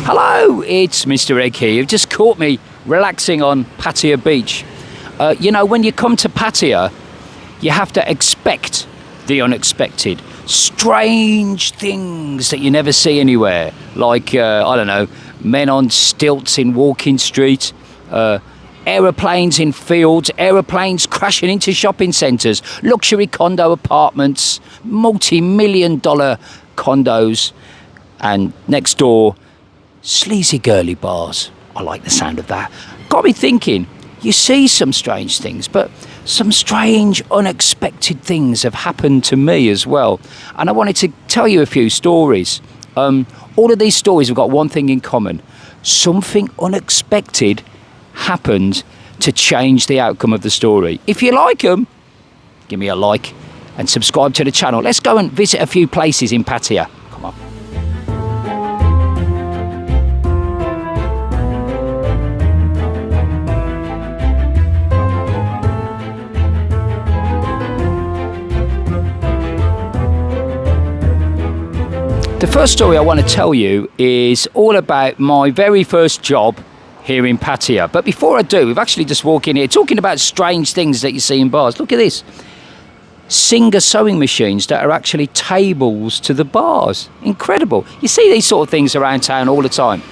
Hello, it's Mr. Egg here. You've just caught me relaxing on Pattaya Beach. You know, when you come to Pattaya, you have to expect the unexpected. Strange things that you never see anywhere. Like, I don't know, men on stilts in Walking Street, aeroplanes in fields, aeroplanes crashing into shopping centres, luxury condo apartments, multi-million-dollar condos, and next door, sleazy girly bars. I like the sound of that. Got me thinking, you see some strange things, but some strange, unexpected things have happened to me as well. And I wanted to tell you a few stories. All of these stories have got one thing in common. Something unexpected happened to change the outcome of the story. If you like them, give me a like and subscribe to the channel. Let's go and visit a few places in Pattaya. Come on. The first story I want to tell you is all about my very first job here in Pattaya. But before I do, we've actually just walked in here talking about strange things that you see in bars. Look at this. Singer sewing machines that are actually tables to the bars. Incredible. You see these sort of things around town all the time.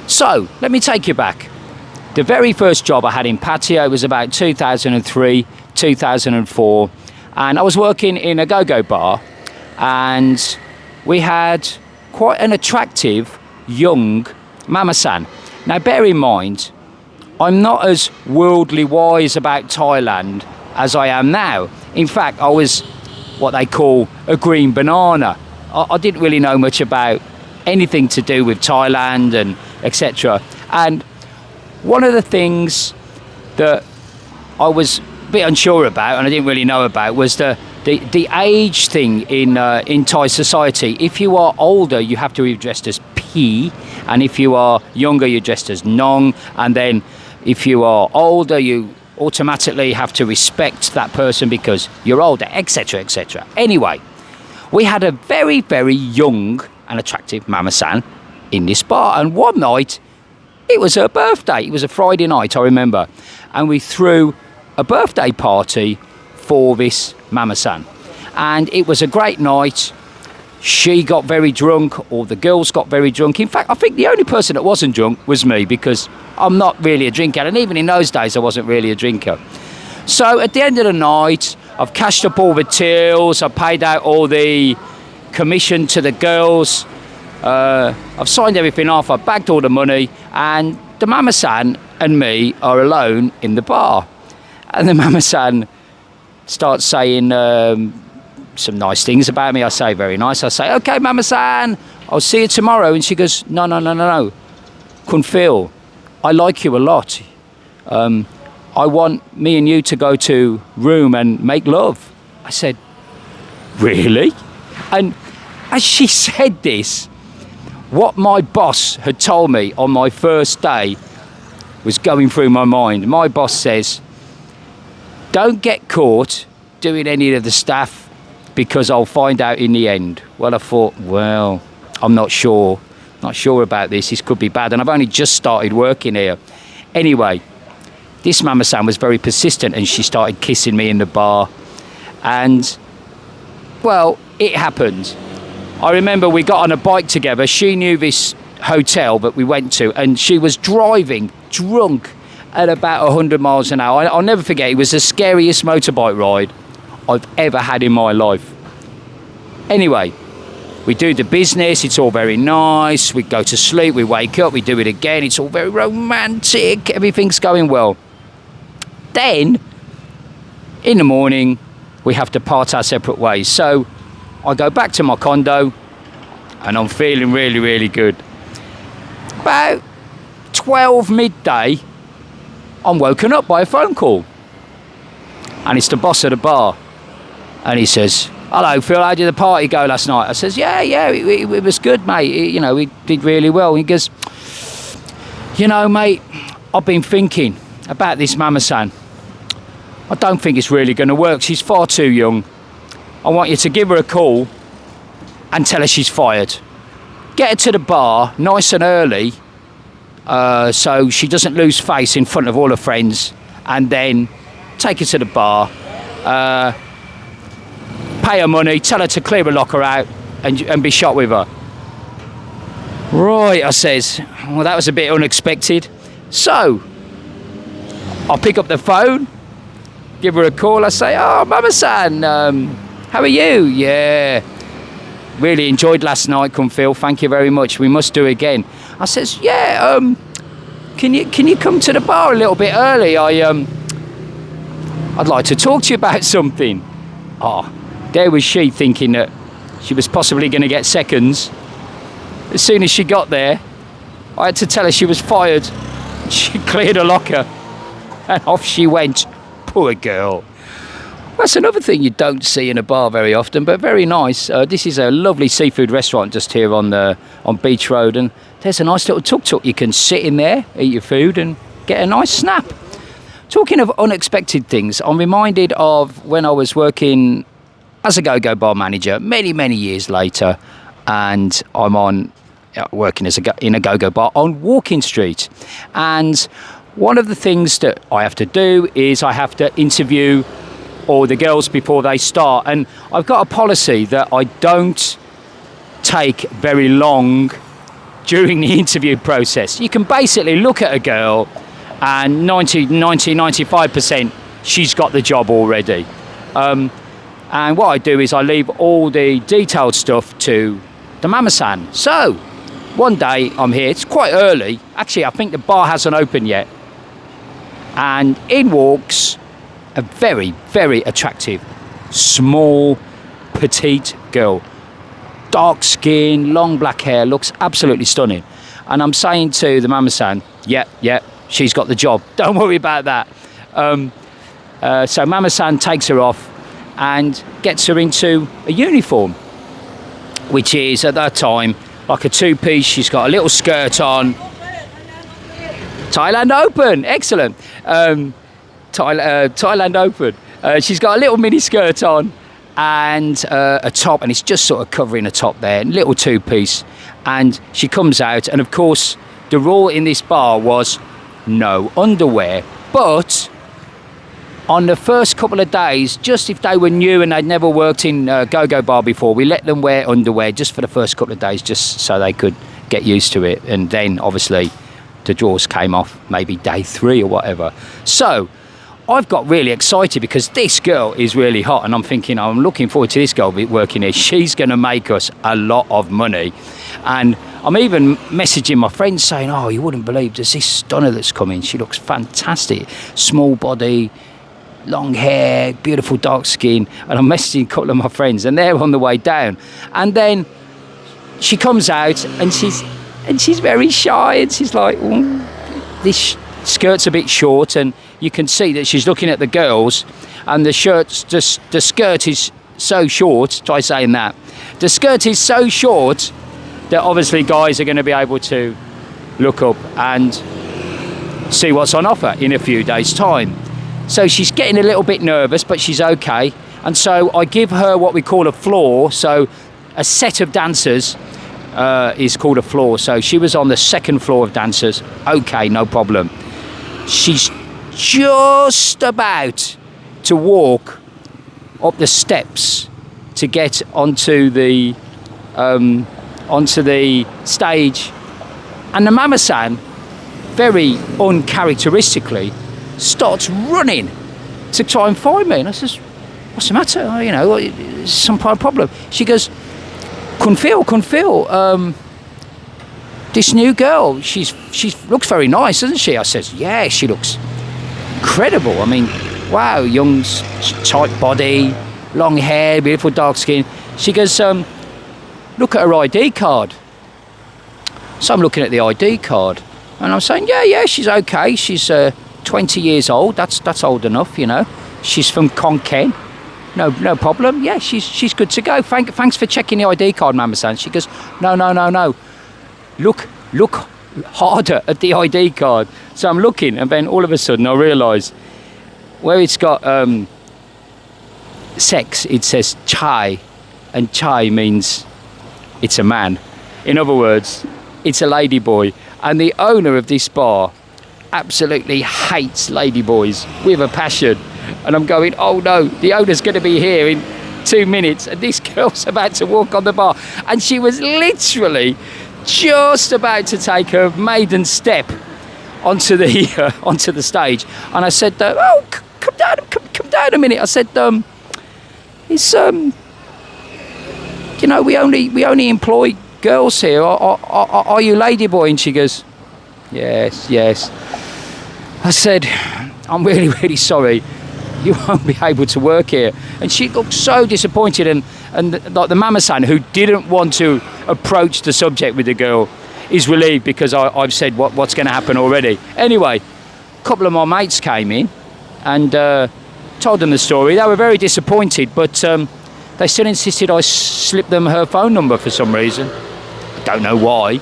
So, let me take you back. The very first job I had in Pattaya was about 2003, 2004. And I was working in a go-go bar. And we had quite an attractive young mama-san. Now bear in mind, I'm not as worldly wise about Thailand as I am now. In fact, I was what they call a green banana. I didn't really know much about anything to do with Thailand and etc. And one of the things that I was a bit unsure about and I didn't really know about was the age thing in Thai society. If you are older, you have to be dressed as P, and if you are younger, you're dressed as Nong, and then if you are older, you automatically have to respect that person because you're older, etc., etc. Anyway, we had a very, very young and attractive mama-san in this bar, and one night, it was her birthday. It was a Friday night, I remember, and we threw a birthday party for this mama-san, and it was a great night. She got very drunk, or the girls got very drunk. In fact, I think the only person that wasn't drunk was me, because I'm not really a drinker, and even in those days I wasn't really a drinker. So at the end of the night, I've cashed up all the tills, I've paid out all the commission to the girls, I've signed everything off, I've bagged all the money, and the mama-san and me are alone in the bar. And the mama-san starts saying some nice things about me. I say, very nice. I say, okay, mama-san, I'll see you tomorrow. And she goes, no, Kunfil, I like you a lot. I want me and you to go to room and make love. I said, really? And as she said this, what my boss had told me on my first day was going through my mind. My boss says, don't get caught doing any of the stuff because I'll find out in the end. Well, I thought, well, I'm not sure about this. This could be bad. And I've only just started working here. Anyway, this mama-san was very persistent and she started kissing me in the bar. And, well, it happened. I remember we got on a bike together. She knew this hotel that we went to, and she was driving drunk at about 100 miles an hour. I'll never forget, it was the scariest motorbike ride I've ever had in my life. Anyway, we do the business, it's all very nice, we go to sleep, we wake up, we do it again, it's all very romantic, everything's going well. Then, in the morning, we have to part our separate ways. So, I go back to my condo, and I'm feeling really, really good. About 12 midday, I'm woken up by a phone call, and it's the boss of the bar, and he says, hello Phil, how did the party go last night? I says, yeah, it was good, mate, you know, we did really well. He goes, you know, mate, I've been thinking about this mama-san. I don't think it's really going to work. She's far too young. I want you to give her a call and tell her she's fired. get her to the bar nice and early, so she doesn't lose face in front of all her friends, and then take her to the bar, pay her money, tell her to clear a locker out, and be shot with her. Right, I says, well, that was a bit unexpected. So I'll pick up the phone, give her a call. I say, oh, Mama-san, how are you? Yeah, really enjoyed last night, come Phil, thank you very much, we must do it again. I says, yeah, can you come to the bar a little bit early? I'd like to talk to you about something. Oh, there was she thinking that she was possibly going to get seconds. As soon as she got there, I had to tell her she was fired. She cleared her locker and off she went. Poor girl. That's another thing you don't see in a bar very often, but very nice. This is a lovely seafood restaurant just here on Beach Road, and there's a nice little tuk-tuk. You can sit in there, eat your food and get a nice snap. Talking of unexpected things, I'm reminded of when I was working as a go-go bar manager many years later, and I'm working in a go-go bar on Walking Street. And one of the things that I have to do is I have to interview all the girls before they start, and I've got a policy that I don't take very long during the interview process. You can basically look at a girl and 95% she's got the job already. And what I do is I leave all the detailed stuff to the Mama-san. So one day I'm here, it's quite early. Actually, I think the bar hasn't opened yet. And in walks a very attractive, small, petite girl. Dark skin, long black hair, looks absolutely stunning. And I'm saying to the Mama-san, yeah, she's got the job. Don't worry about that. So Mama-san takes her off and gets her into a uniform, which is at that time like a two-piece. She's got a little skirt on. Thailand Open, excellent. Thailand Open. She's got a little mini skirt on and a top, and it's just sort of covering the top there, little two-piece. And she comes out, and of course the rule in this bar was no underwear, but on the first couple of days, just if they were new and they'd never worked in a go-go bar before, we let them wear underwear just for the first couple of days, just so they could get used to it. And then obviously the drawers came off maybe day 3 or whatever. So I've got really excited because this girl is really hot, and I'm thinking, I'm looking forward to this girl working here. She's going to make us a lot of money. And I'm even messaging my friends saying, oh, you wouldn't believe, there's this stunner that's coming. She looks fantastic. Small body, long hair, beautiful dark skin. And I'm messaging a couple of my friends, and they're on the way down. And then she comes out, and she's very shy, and she's like, this skirt's a bit short, and you can see that she's looking at the girls, and the skirt is so short. Try saying that. The skirt is so short that obviously guys are going to be able to look up and see what's on offer in a few days' time. So she's getting a little bit nervous, but she's okay. And so I give her what we call a floor. So a set of dancers is called a floor. So she was on the second floor of dancers. Okay, no problem. She's just about to walk up the steps to get onto the stage, and the Mama-san very uncharacteristically starts running to try and find me. And I says, what's the matter? You know, some kind of problem. She goes, Kun feel, this new girl, she looks very nice, doesn't she? I says, yeah, she looks incredible. I mean, wow, young, tight body, long hair, beautiful dark skin. She goes, look at her ID card. So I'm looking at the ID card, and I'm saying, yeah, she's okay. She's 20 years old. That's old enough, you know. She's from Khon Kaen. No problem. Yeah, she's good to go. Thanks for checking the ID card, Mama-san. She goes, no. Look harder at the ID card. So I'm looking, and then all of a sudden I realise where it's got sex, it says chai, and chai means it's a man. In other words, it's a lady boy. And the owner of this bar absolutely hates lady boys with a passion. And I'm going, oh no, the owner's going to be here in 2 minutes and this girl's about to walk on the bar. And she was literally just about to take her maiden step onto the stage. And I said, oh, come down a minute. I said, it's you know, we only employ girls here. Are you lady boy? And she goes, yes. I said, I'm really, really sorry. You won't be able to work here. And she looked so disappointed, and like the mama-san, who didn't want to approach the subject with the girl, is relieved because I've said what's going to happen already. Anyway, a couple of my mates came in and told them the story. They were very disappointed, but they still insisted I slip them her phone number for some reason. I don't know why.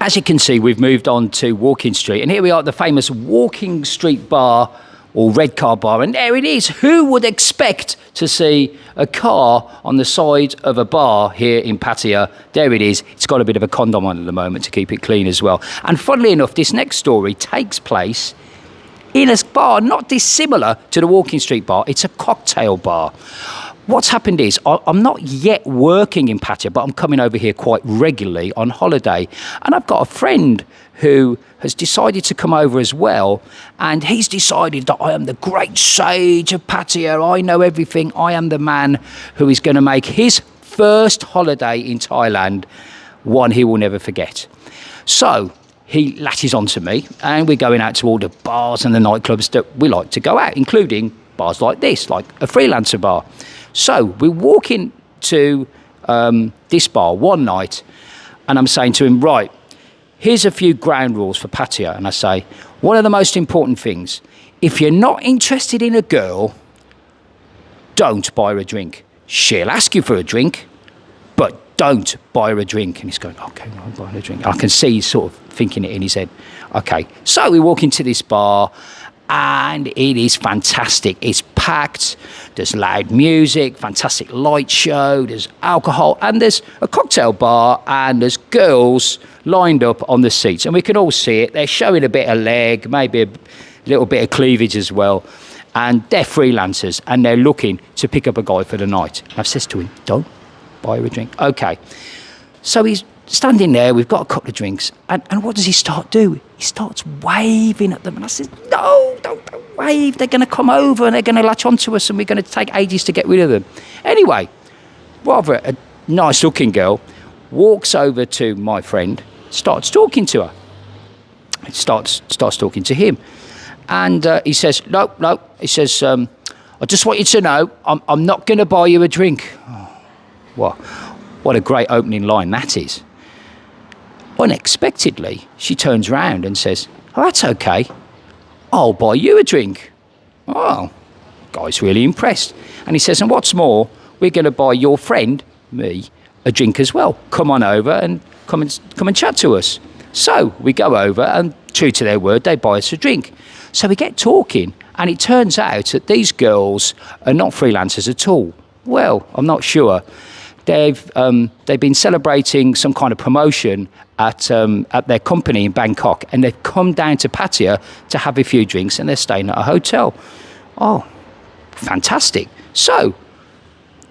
As you can see, we've moved on to Walking Street, and here we are at the famous Walking Street bar, or red car bar, and there it is. Who would expect to see a car on the side of a bar here in Pattaya? There it is. It's got a bit of a condom on at the moment to keep it clean as well. And funnily enough, this next story takes place in a bar not dissimilar to the Walking Street bar. It's a cocktail bar. What's happened is, I'm not yet working in Pattaya, but I'm coming over here quite regularly on holiday. And I've got a friend who has decided to come over as well. And he's decided that I am the great sage of Pattaya. I know everything. I am the man who is going to make his first holiday in Thailand one he will never forget. So he latches onto me, and we're going out to all the bars and the nightclubs that we like to go out, including bars like this, like a freelancer bar. So we're walking to this bar one night, and I'm saying to him, right, here's a few ground rules for Pattaya. And I say, one of the most important things, if you're not interested in a girl, don't buy her a drink. She'll ask you for a drink, but don't buy her a drink. And he's going, okay, no, I'm buying a drink. And I can see he's sort of thinking it in his head. Okay, so we walk into this bar, and it is fantastic. It's packed. There's loud music, fantastic light show, there's alcohol, and there's a cocktail bar, and there's girls lined up on the seats. And we can all see it. They're showing a bit of leg, maybe a little bit of cleavage as well. And they're freelancers, and they're looking to pick up a guy for the night. I've said to him, don't buy her a drink. Okay. So he's standing there, we've got a couple of drinks, and what does he start doing? He starts waving at them, and I said, no, don't wave, they're going to come over and they're going to latch onto us and we're going to take ages to get rid of them. Anyway, rather a nice looking girl walks over to my friend, starts talking to her, starts talking to him, and he says, no, he says, I just want you to know, I'm not going to buy you a drink. Oh, what a great opening line that is. Unexpectedly, she turns around and says, oh, that's okay, I'll buy you a drink. Oh, guy's really impressed. And he says, and what's more, we're going to buy your friend, me, a drink as well. Come on over and come and chat to us. So we go over, and true to their word, they buy us a drink. So we get talking, and it turns out that these girls are not freelancers at all. Well, I'm not sure. They've been celebrating some kind of promotion at their company in Bangkok, and they've come down to Pattaya to have a few drinks, and they're staying at a hotel. Oh, fantastic. So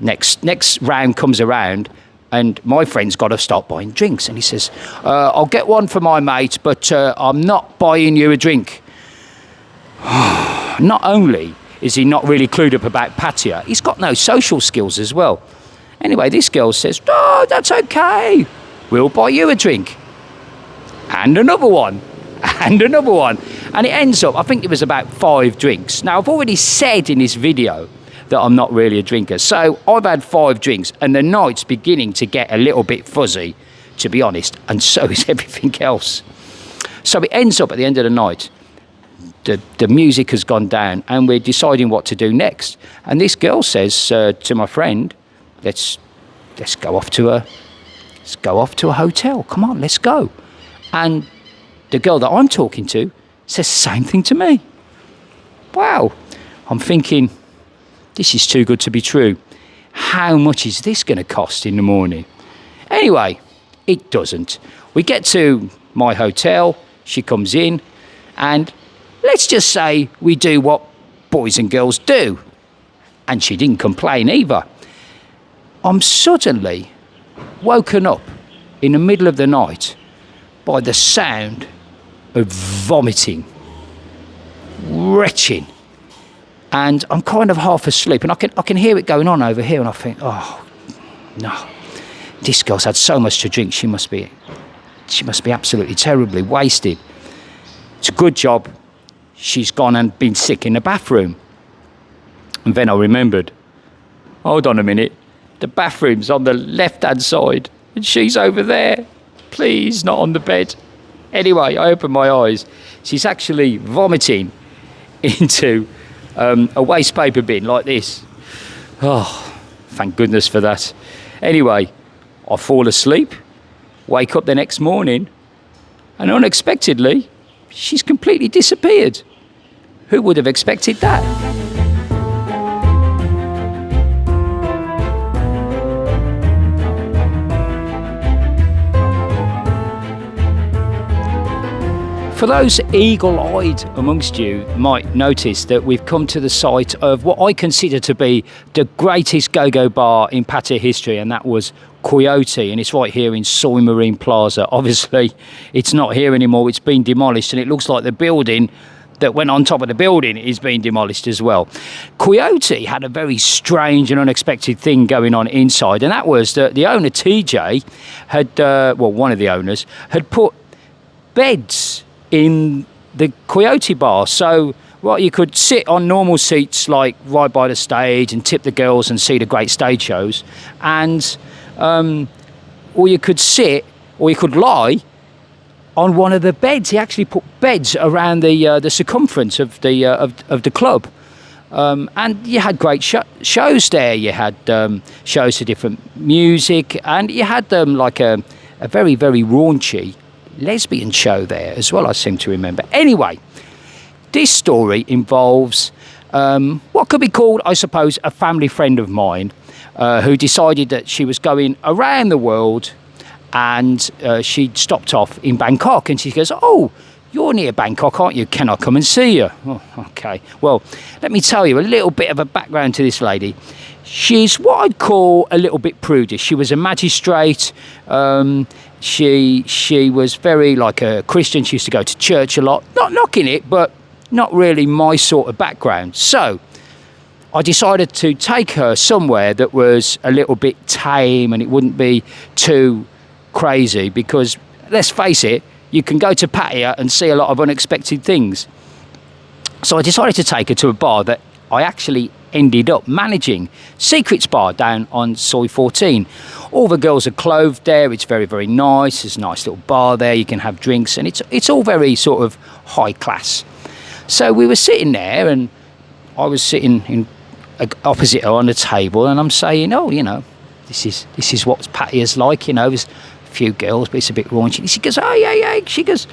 next round comes around, and my friend's got to start buying drinks, and he says, I'll get one for my mate, but I'm not buying you a drink. Not only is he not really clued up about Pattaya, he's got no social skills as well. Anyway, this girl says, oh, that's okay, we'll buy you a drink. And another one, and another one. And it ends up, I think it was about 5 drinks. Now, I've already said in this video that I'm not really a drinker. So I've had 5 drinks, and the night's beginning to get a little bit fuzzy, to be honest, and so is everything else. So it ends up at the end of the night, the music has gone down, and we're deciding what to do next. And this girl says to my friend, let's go off to a hotel. Come on, let's go. And the girl that I'm talking to says the same thing to me. Wow. I'm thinking, this is too good to be true. How much is this going to cost in the morning? Anyway, It doesn't. We get to my hotel, she comes in, and let's just say we do what boys and girls do. And she didn't complain either. I'm suddenly woken up in the middle of the night by the sound of vomiting, retching. And I'm kind of half asleep, and I can hear it going on over here, and I think, oh, no. This girl's had so much to drink, she must be absolutely terribly wasted. It's a good job she's gone and been sick in the bathroom. And then I remembered, hold on a minute, the bathroom's on the left-hand side, and she's over there. Please, not on the bed. Anyway, I opened my eyes. She's actually vomiting into a waste paper bin like this. Oh, thank goodness for that. Anyway, I fall asleep, wake up the next morning, and unexpectedly, she's completely disappeared. Who would have expected that? For those eagle-eyed amongst you might notice that we've come to the site of what I consider to be the greatest go-go bar in Pattaya history, and that was Coyote, and it's right here in Soy Marine Plaza. Obviously, it's not here anymore, it's been demolished, and it looks like the building that went on top of the building is being demolished as well. Coyote had a very strange and unexpected thing going on inside, and that was that the owner, TJ, had, well, one of the owners, had put beds in the Coyote bar. So, well, you could sit on normal seats like right by the stage and tip the girls and see the great stage shows, and or you could sit, or you could lie on one of the beds. He actually put beds around the circumference of the club, and you had great shows there. You had shows to different music, and you had like a very, very raunchy lesbian show there as well, I seem to remember. Anyway, this story involves what could be called, I suppose, a family friend of mine who decided that she was going around the world, and she'd stopped off in Bangkok, and she goes, oh, you're near Bangkok, aren't you? Can I come and see you? Oh, okay. Well, let me tell you a little bit of a background to this lady. She's what I'd call a little bit prudish. She was a magistrate. She was very like a Christian. She used to go to church a lot. Not knocking it, but not really my sort of background. So I decided to take her somewhere that was a little bit tame and it wouldn't be too crazy, because let's face it, you can go to Pattaya and see a lot of unexpected things. So I decided to take her to a bar that I actually ended up managing, Secrets Bar down on Soy 14. All the girls are clothed there. It's very, very nice. There's a nice little bar there. You can have drinks, and it's all very sort of high class. So we were sitting there, and I was sitting in opposite her on the table, and I'm saying, oh, you know, this is what Pattaya's like, you know. There's a few girls, but it's a bit raunchy. She goes, oh yeah. She goes,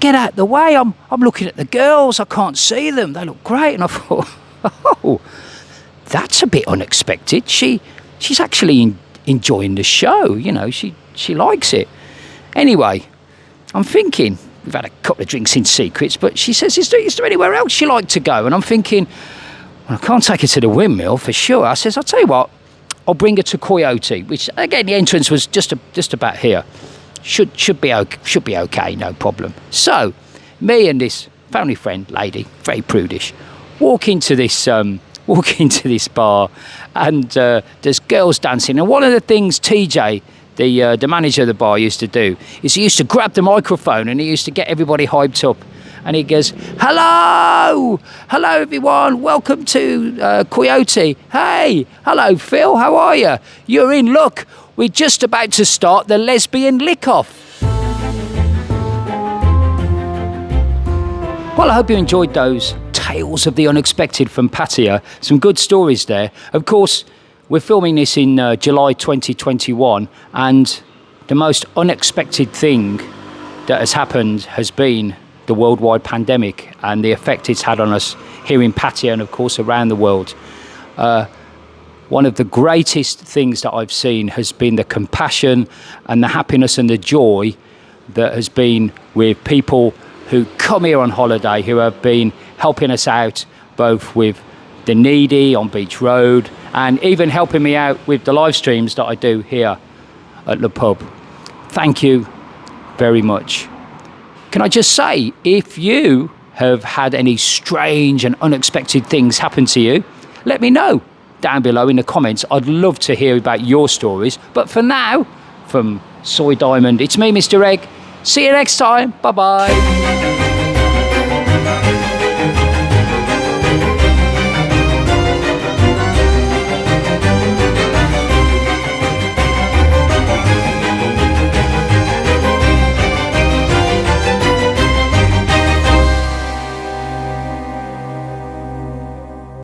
get out the way. I'm looking at the girls. I can't see them. They look great. And I thought, oh, that's a bit unexpected. She's actually enjoying the show, you know. She likes it. Anyway, I'm thinking, we've had a couple of drinks in Secrets, but she says, is there anywhere else she like to go? And I'm thinking, well, I can't take her to the windmill for sure. I says, I'll tell you what, I'll bring her to Coyote, which again, the entrance was just about here. Should be okay, no problem. So me and this family friend lady, very prudish, walk into this bar, and there's girls dancing. And one of the things TJ, the manager of the bar, used to do is he used to grab the microphone and he used to get everybody hyped up. And he goes, hello everyone, welcome to Coyote. Hey, hello Phil, how are you? You're in luck. We're just about to start the lesbian lick-off. Well, I hope you enjoyed those tales of the unexpected from Pattaya. Some good stories there. Of course, we're filming this in July 2021, and the most unexpected thing that has happened has been the worldwide pandemic and the effect it's had on us here in Pattaya and, of course, around the world. one of the greatest things that I've seen has been the compassion and the happiness and the joy that has been with people who come here on holiday, who have been helping us out both with the needy on Beach Road and even helping me out with the live streams that I do here at the pub. Thank you very much. Can I just say, if you have had any strange and unexpected things happen to you, let me know down below in the comments. I'd love to hear about your stories. But for now, from Soy Diamond, it's me, Mr. Egg. See you next time. Bye-bye.